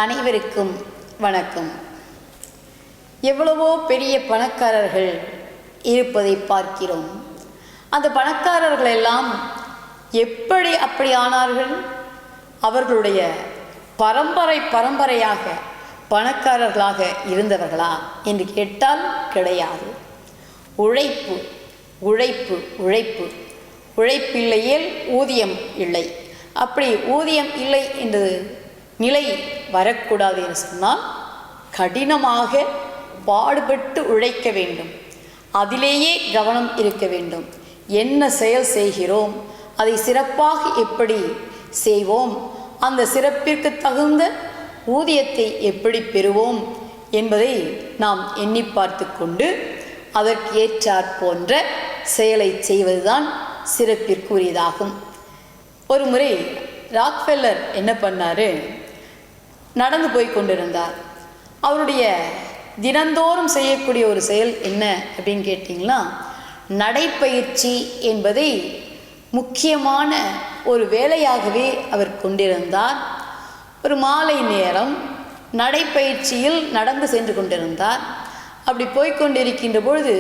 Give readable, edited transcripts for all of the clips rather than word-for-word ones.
அனைவருக்கும் வணக்கம். எவ்வளவோ பெரிய பணக்காரர்கள் இருப்பதை பார்க்கிறோம். அந்த பணக்காரர்கள் எல்லாம் எப்படி அப்படி ஆனார்கள்? அவர்களுடைய பரம்பரையாக பணக்காரர்களாக இருந்தவர்களா என்று கேட்டால் கிடையாது. உழைப்பு உழைப்பு உழைப்பு உழைப்பில்லையேல் ஊதியம் இல்லை. அப்படி ஊதியம் இல்லை என்று நிலை வரக்கூடாது என்று சொன்னால் கடினமாக பாடுபட்டு உழைக்க வேண்டும். அதிலேயே கவனம் இருக்க வேண்டும். என்ன செயல் செய்கிறோம், அதை சிறப்பாக எப்படி செய்வோம், அந்த சிறப்பிற்கு தகுந்த ஊதியத்தை எப்படி பெறுவோம் என்பதை நாம் எண்ணி பார்த்து கொண்டு அதற்கு ஏற்றாற் போன்ற செயலை செய்வதுதான் சிறப்பிற்குரியதாகும். ஒரு முறை ராக்ஃபெல்லர் என்ன பண்ணார், நடந்து போய் கொண்டிருந்தார். அவருடைய தினந்தோறும் செய்யக்கூடிய ஒரு செயல் என்ன அப்படின்னு கேட்டிங்கன்னா, நடைப்பயிற்சி என்பதை முக்கியமான ஒரு வேலையாகவே அவர் கொண்டிருந்தார். ஒரு மாலை நேரம் நடைப்பயிற்சியில் நடந்து சென்று கொண்டிருந்தார். அப்படி போய்கொண்டிருக்கின்ற பொழுது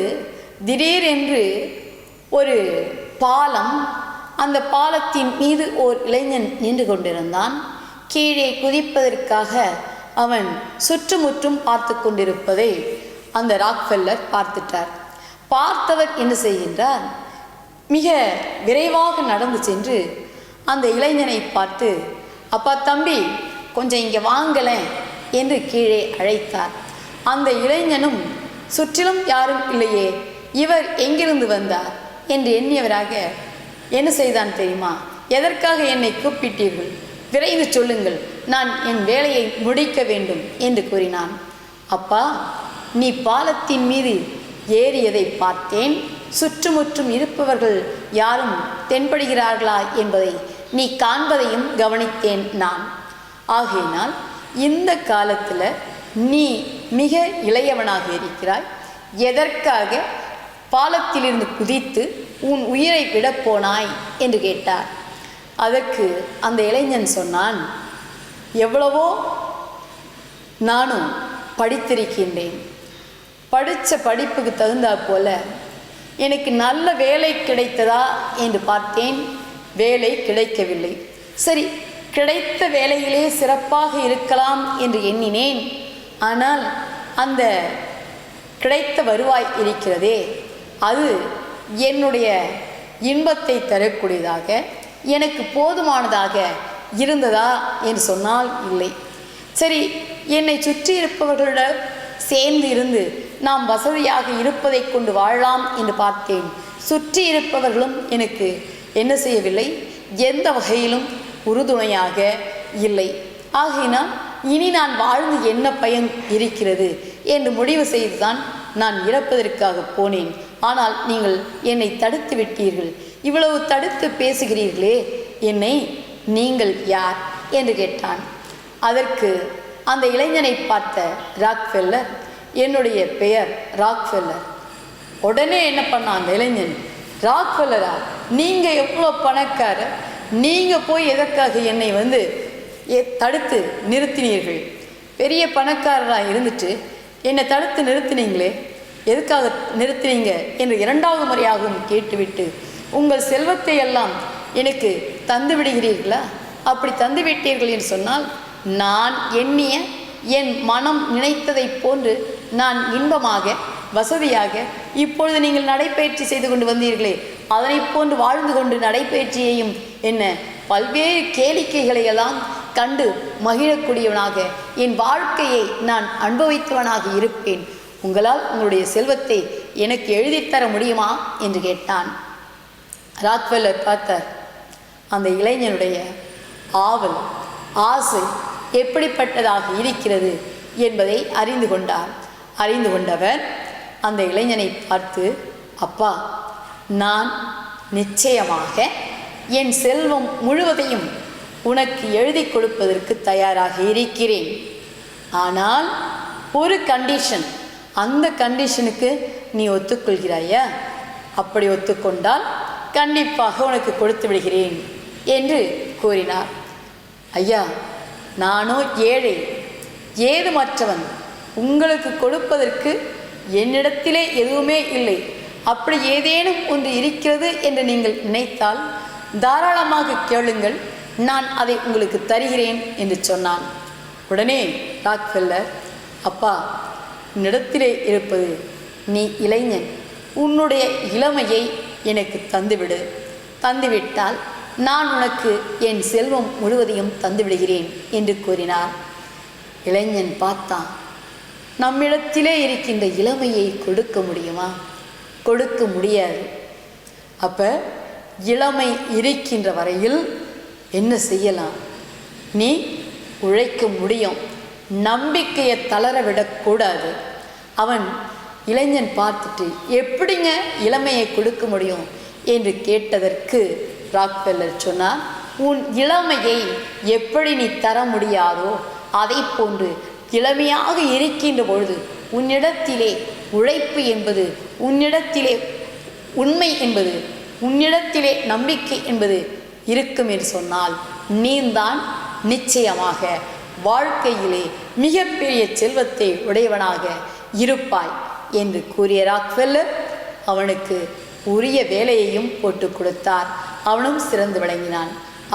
திடீரென்று ஒரு பாலம், அந்த பாலத்தின் மீது ஓர் இளைஞன் நின்று கொண்டிருந்தான். கீழே குதிப்பதற்காக அவன் சுற்றுமுற்றும் பார்த்து கொண்டிருப்பதை அந்த ராக்ஃபெல்லர் பார்த்துட்டார். பார்த்தவர் என்ன செய்கின்றார், மிக விரைவாக நடந்து சென்று அந்த இளைஞனை பார்த்து, அப்பா தம்பி கொஞ்சம் இங்கே வாங்கலேன் என்று கீழே அழைத்தார். அந்த இளைஞனும் சுற்றிலும் யாரும் இல்லையே, இவர் எங்கிருந்து வந்தார் என்று எண்ணியவராக என்ன செய்தான் தெரியுமா, எதற்காக என்னை கூப்பிட்டீர்கள், விரைந்து சொல்லுங்கள், நான் என் வேலையை முடிக்க வேண்டும் என்று கூறினான். அப்பா, நீ பாலத்தின் மீது ஏறியதை பார்த்தேன், சுற்றுமுற்றும் இருப்பவர்கள் யாரும் தென்படுகிறார்களா என்பதை நீ காண்பதையும் கவனித்தேன் நான். ஆகையினால் இந்த காலத்தில் நீ மிக இளையவனாக இருக்கிறாய், எதற்காக பாலத்திலிருந்து குதித்து உன் உயிரை விடப்போனாய் என்று கேட்டார். அதற்கு அந்த இளைஞன் சொன்னான், எவ்வளவோ நானும் படித்திருக்கின்றேன், படித்த படிப்புக்கு தகுந்தாற் போல எனக்கு நல்ல வேலை கிடைத்ததா என்று பார்த்தேன், வேலை கிடைக்கவில்லை. சரி, கிடைத்த வேலையிலே சிறப்பாக இருக்கலாம் என்று எண்ணினேன். ஆனால் அந்த கிடைத்த வருவாய் இருக்கிறதே, அது என்னுடைய இன்பத்தை தரக்கூடியதாக, எனக்கு போதுமானதாக இருந்ததா என்று சொன்னால் இல்லை. சரி, என்னை சுற்றி இருப்பவர்களிடம் சேர்ந்து இருந்து நாம் வசதியாக இருப்பதை கொண்டு வாழலாம் என்று பார்த்தேன். சுற்றி இருப்பவர்களும் எனக்கு என்ன செய்யவில்லை, எந்த வகையிலும் உறுதுணையாக இல்லை. ஆகையினால் இனி நான் வாழ்ந்து என்ன பயன் இருக்கிறது என்று முடிவு செய்துதான் நான் இறப்பதற்காக போனேன். ஆனால் நீங்கள் என்னை தடுத்து விட்டீர்கள். இவ்வளவு தடுத்து பேசுகிறீர்களே, என்னை நீங்கள் யார் என்று கேட்டான். அதற்கு அந்த இளைஞனை பார்த்த ராக்ஃபெல்லர், என்னுடைய பெயர் ராக்ஃபெல்லர். உடனே என்ன பண்ணான் அந்த இளைஞன், ராக்ஃபெல்லரா, நீங்கள் எவ்வளோ பணக்காரர், நீங்கள் போய் எதற்காக என்னை தடுத்து நிறுத்தினீர்கள்? பெரிய பணக்காரராக இருந்துட்டு என்னை தடுத்து நிறுத்தினீங்களே, எதுக்காக நிறுத்தினீங்க என்று இரண்டாவது முறையாகவும் கேட்டுவிட்டு, உங்கள் செல்வத்தை எல்லாம் எனக்கு தந்து விடுகிறீர்களா? அப்படி தந்து விட்டீர்கள் என்று சொன்னால் நான் எண்ணிய, என் மனம் நினைத்ததை போன்று நான் இன்பமாக வசதியாக இப்பொழுது நீங்கள் நடைப்பயிற்சி செய்து கொண்டு வந்தீர்களே, அதனை போன்று வாழ்ந்து கொண்டு நடைப்பயிற்சியையும் என்ன பல்வேறு கேளிக்கைகளை எல்லாம் கண்டு மகிழக்கூடியவனாக என் வாழ்க்கையை நான் அனுபவித்தவனாக இருப்பேன். உங்களால் உங்களுடைய செல்வத்தை எனக்கு எழுதித்தர முடியுமா என்று கேட்டான். ராக்ஃபெல்லர் பார்த்தார். அந்த இளைஞனுடைய ஆவல், ஆசை எப்படிப்பட்டதாக இருக்கிறது என்பதை அறிந்து கொண்டார். அறிந்து கொண்டவர் அந்த இளைஞனை பார்த்து, அப்பா, நான் நிச்சயமாக என் செல்வம் முழுவதையும் உனக்கு எழுதி கொடுப்பதற்கு தயாராக இருக்கிறேன். ஆனால் ஒரு கண்டிஷன், அந்த கண்டிஷனுக்கு நீ ஒத்துக்கொள்கிறாயா? அப்படி ஒத்துக்கொண்டால் கண்டிப்பாக உனக்கு கொடுத்து விடுகிறேன் என்று கூறினார். ஐயா, நானோ ஏழை, ஏதுமற்றவன். உங்களுக்கு கொடுப்பதற்கு என்னிடத்திலே எதுவுமே இல்லை. அப்படி ஏதேனும் ஒன்று இருக்கிறது என்று நீங்கள் நினைத்தால் தாராளமாக கேளுங்கள், நான் அதை உங்களுக்கு தருகிறேன் என்று சொன்னான். உடனே ராக்ஃபெல்லர், அப்பா, உன்னிடத்திலே இருப்பது நீ இளைஞன், உன்னுடைய இளமையை எனக்கு தந்துவிடு. தந்துவிட்டால் நான் உனக்கு என் செல்வம் முழுவதையும் தந்துவிடுகிறேன் என்று கூறினார். இளைஞன் பார்த்தான், நம்மிடத்திலே இருக்கின்ற இளமையை கொடுக்க முடியுமா? கொடுக்க முடியாது. அப்போ இளமை இருக்கின்ற வரையில் என்ன செய்யலாம்? நீ உழைக்க முடியும். நம்பிக்கையை தளர விடக்கூடாது. அவன் இளைஞன் பார்த்துட்டு, எப்படிங்க இளமையை கொடுக்க முடியும் என்று கேட்டதற்கு ராக்ஃபெல்லர் சொன்னார், உன் இளமையை எப்படி நீ தர முடியாதோ அதை போன்று இளமையாக இருக்கின்ற பொழுது உன்னிடத்திலே உழைப்பு என்பது, உன்னிடத்திலே உண்மை என்பது, உன்னிடத்திலே நம்பிக்கை என்பது இருக்கும் என்று சொன்னால் நீந்தான் நிச்சயமாக வாழ்க்கையிலே மிகப்பெரிய செல்வத்தை உடையவனாக இருப்பாய் என்று கூறிய ராக்ஃபெல்லர் அவனுக்கு உரிய வேலையையும் போட்டு கொடுத்தார். அவனும் சிறந்து விளங்கினான்.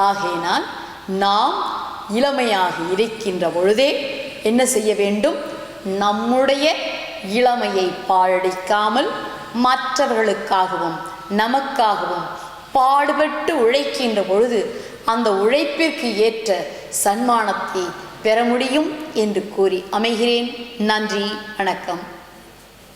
ஆகையினால் நாம் இளமையாக இருக்கின்ற பொழுதே என்ன செய்ய வேண்டும்? நம்முடைய இளமையை பாழடிக்காமல் மற்றவர்களுக்காகவும் நமக்காகவும் பாடுபட்டு உழைக்கின்ற பொழுது அந்த உழைப்பிற்கு ஏற்ற சன்மானத்தை பெற முடியும் என்று கூறி அமைகிறேன். நன்றி, வணக்கம்.